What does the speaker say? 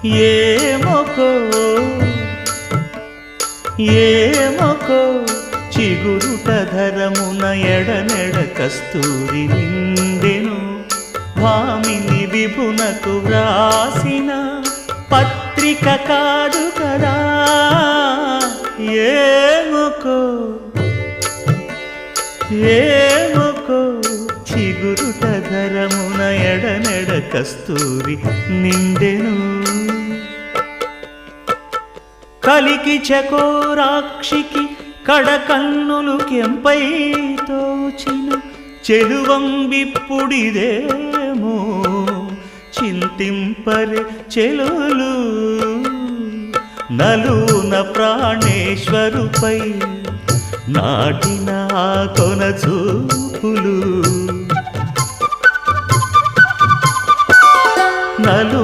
ఏమొకో ఏమొకో చిగురుట ధరమున ఎడనెడ కస్తూరి నిండెను భామిని విభునకు వ్రాసిన పత్రిక కాదు కదా ఏమొకో ఏమొకో చిగురుట ధరమున ఎడనెడ కస్తూరి నిండెను కలికి చకోరాక్షికి కడకన్నులు కెంపై తోచిన చెలువంబిప్పుడిదేమో చింతింపరే చెలులు నలున ప్రాణేశ్వరుపై నాటిన ఆ కొన చూపులు నలు